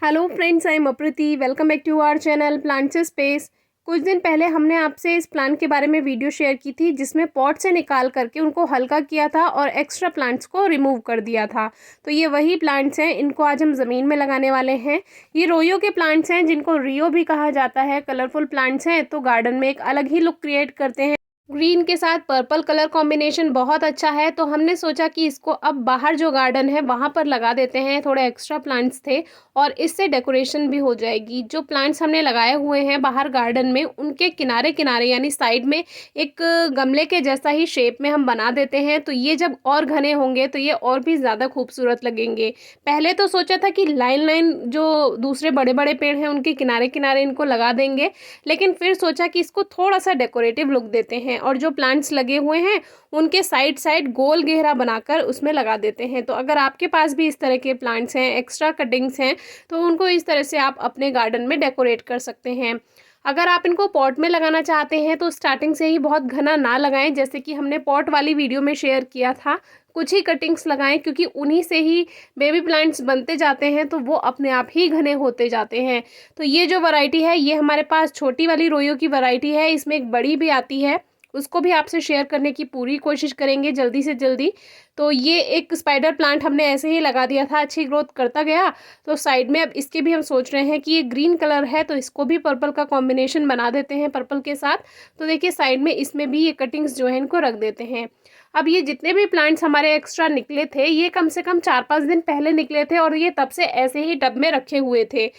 Hello friends, I am Aprati. Welcome back to our channel plants space. कुछ दिन पहले हमने आपसे इस प्लांट के बारे में वीडियो शेयर की थी जिसमें पॉट से निकाल करके उनको हल्का किया था और एक्स्ट्रा प्लांट्स को रिमूव कर दिया था। तो ये वही प्लांट्स हैं, इनको आज हम ज़मीन में लगाने वाले हैं। ये रोयो के प्लांट्स हैं जिनको रियो भी कहा जाता है। कलरफुल प्लांट्स हैं तो गार्डन में एक अलग ही लुक क्रिएट करते हैं। ग्रीन के साथ पर्पल कलर कॉम्बिनेशन बहुत अच्छा है, तो हमने सोचा कि इसको अब बाहर जो गार्डन है वहाँ पर लगा देते हैं। थोड़े एक्स्ट्रा प्लांट्स थे और इससे डेकोरेशन भी हो जाएगी। जो प्लांट्स हमने लगाए हुए हैं बाहर गार्डन में, उनके किनारे किनारे यानी साइड में एक गमले के जैसा ही शेप में हम बना देते हैं। तो ये जब और घने होंगे तो ये और भी ज़्यादा खूबसूरत लगेंगे। पहले तो सोचा था कि लाइन लाइन जो दूसरे बड़े बड़े पेड़ हैं उनके किनारे किनारे इनको लगा देंगे, लेकिन फिर सोचा कि इसको थोड़ा सा डेकोरेटिव लुक देते हैं और जो प्लांट्स लगे हुए हैं उनके साइड साइड गोल घेरा बनाकर उसमें लगा देते हैं। तो अगर आपके पास भी इस तरह के प्लांट्स हैं, एक्स्ट्रा कटिंग्स हैं, तो उनको इस तरह से आप अपने गार्डन में डेकोरेट कर सकते हैं। अगर आप इनको पॉट में लगाना चाहते हैं तो स्टार्टिंग से ही बहुत घना ना लगाएं, जैसे कि हमने पॉट वाली वीडियो में शेयर किया था। कुछ ही कटिंग्स लगाएं क्योंकि उन्हीं से ही बेबी प्लांट्स बनते जाते हैं, तो वो अपने आप ही घने होते जाते हैं। तो ये जो वैरायटी है ये हमारे पास छोटी वाली रोयो की वैरायटी है। इसमें एक बड़ी भी आती है, उसको भी आपसे शेयर करने की पूरी कोशिश करेंगे जल्दी से जल्दी। तो ये एक स्पाइडर प्लांट हमने ऐसे ही लगा दिया था, अच्छी ग्रोथ करता गया। तो साइड में अब इसके भी हम सोच रहे हैं कि ये ग्रीन कलर है तो इसको भी पर्पल का कॉम्बिनेशन बना देते हैं पर्पल के साथ। तो देखिए साइड में इसमें भी ये कटिंग्स जो है इनको रख देते हैं। अब ये जितने भी प्लांट्स हमारे एक्स्ट्रा निकले थे ये कम से कम 4-5 दिन पहले निकले थे और ये तब से ऐसे ही टब में रखे हुए थे।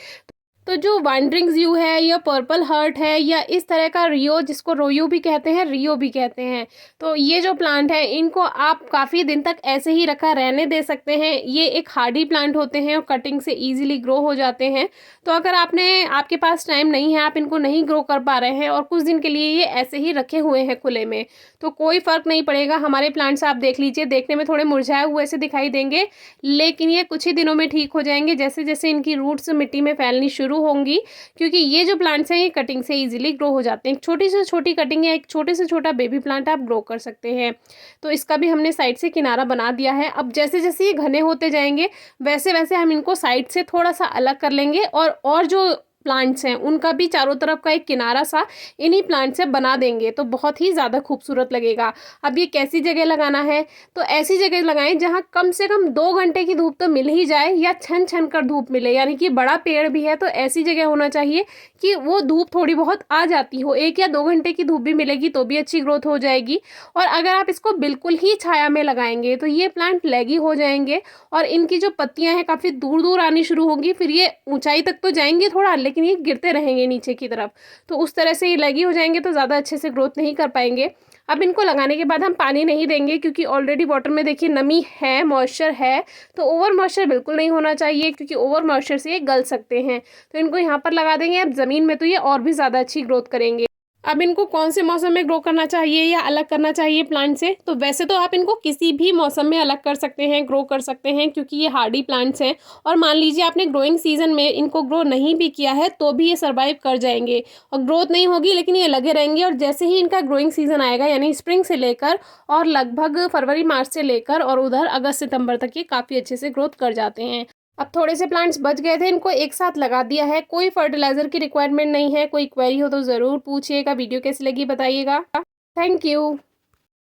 तो जो वांडरिंग ज़ू है या पर्पल हार्ट है या इस तरह का रियो, जिसको रोयो भी कहते हैं, रियो भी कहते हैं, तो ये जो प्लांट है इनको आप काफ़ी दिन तक ऐसे ही रखा रहने दे सकते हैं। ये एक हार्डी प्लांट होते हैं और कटिंग से इजीली ग्रो हो जाते हैं। तो अगर आपके पास टाइम नहीं है, आप इनको नहीं ग्रो कर पा रहे हैं और कुछ दिन के लिए ये ऐसे ही रखे हुए हैं खुले में, तो कोई फ़र्क नहीं पड़ेगा। हमारे प्लांट्स आप देख लीजिए, देखने में थोड़े मुरझाए हुए से दिखाई देंगे, लेकिन ये कुछ ही दिनों में ठीक हो जाएंगे जैसे जैसे इनकी रूट्स मिट्टी में फैलनी शुरू होंगी। क्योंकि ये जो प्लांट्स हैं ये कटिंग से इजीली ग्रो हो जाते हैं। छोटी से छोटी कटिंग या एक छोटे से छोटा बेबी प्लांट आप ग्रो कर सकते हैं। तो इसका भी हमने साइड से किनारा बना दिया है। अब जैसे जैसे ये घने होते जाएंगे वैसे वैसे हम इनको साइड से थोड़ा सा अलग कर लेंगे और जो प्लांट्स हैं उनका भी चारों तरफ का एक किनारा सा इन्हीं प्लांट से बना देंगे, तो बहुत ही ज़्यादा खूबसूरत लगेगा। अब ये कैसी जगह लगाना है, तो ऐसी जगह लगाएं जहां कम से कम 2 घंटे की धूप तो मिल ही जाए या छन छन कर धूप मिले। यानी कि बड़ा पेड़ भी है तो ऐसी जगह होना चाहिए कि वो धूप थोड़ी बहुत आ जाती हो। 1 या 2 घंटे की धूप भी मिलेगी तो भी अच्छी ग्रोथ हो जाएगी। और अगर आप इसको बिल्कुल ही छाया में लगाएंगे तो ये प्लांट लैगी हो जाएंगे और इनकी जो पत्तियां हैं काफ़ी दूर दूर आनी शुरू होंगी। फिर ये ऊंचाई तक तो जाएंगे थोड़ा, लेकिन ये गिरते रहेंगे नीचे की तरफ। तो उस तरह से ये लैगी हो जाएंगे तो ज़्यादा अच्छे से ग्रोथ नहीं कर पाएंगे। अब इनको लगाने के बाद हम पानी नहीं देंगे क्योंकि ऑलरेडी वाटर में देखिए नमी है, मॉइस्चर है। तो ओवर मॉइस्चर बिल्कुल नहीं होना चाहिए क्योंकि ओवर मॉइस्चर से ये गल सकते हैं। तो इनको यहाँ पर लगा देंगे। अब ज़मीन में तो ये और भी ज़्यादा अच्छी ग्रोथ करेंगे। अब इनको कौन से मौसम में ग्रो करना चाहिए या अलग करना चाहिए प्लांट से, तो वैसे तो आप इनको किसी भी मौसम में अलग कर सकते हैं, ग्रो कर सकते हैं, क्योंकि ये हार्डी प्लांट्स हैं। और मान लीजिए आपने ग्रोइंग सीजन में इनको ग्रो नहीं भी किया है तो भी ये सर्वाइव कर जाएंगे और ग्रोथ नहीं होगी लेकिन ये लगे रहेंगे। और जैसे ही इनका ग्रोइंग सीजन आएगा यानी स्प्रिंग से लेकर और लगभग फरवरी मार्च से लेकर और उधर अगस्त सितंबर तक ये काफ़ी अच्छे से ग्रोथ कर जाते हैं। अब थोड़े से प्लांट्स बच गए थे, इनको एक साथ लगा दिया है। कोई फर्टिलाइजर की रिक्वायरमेंट नहीं है। कोई क्वेरी हो तो ज़रूर पूछिएगा। वीडियो कैसी लगी बताइएगा। Thank you.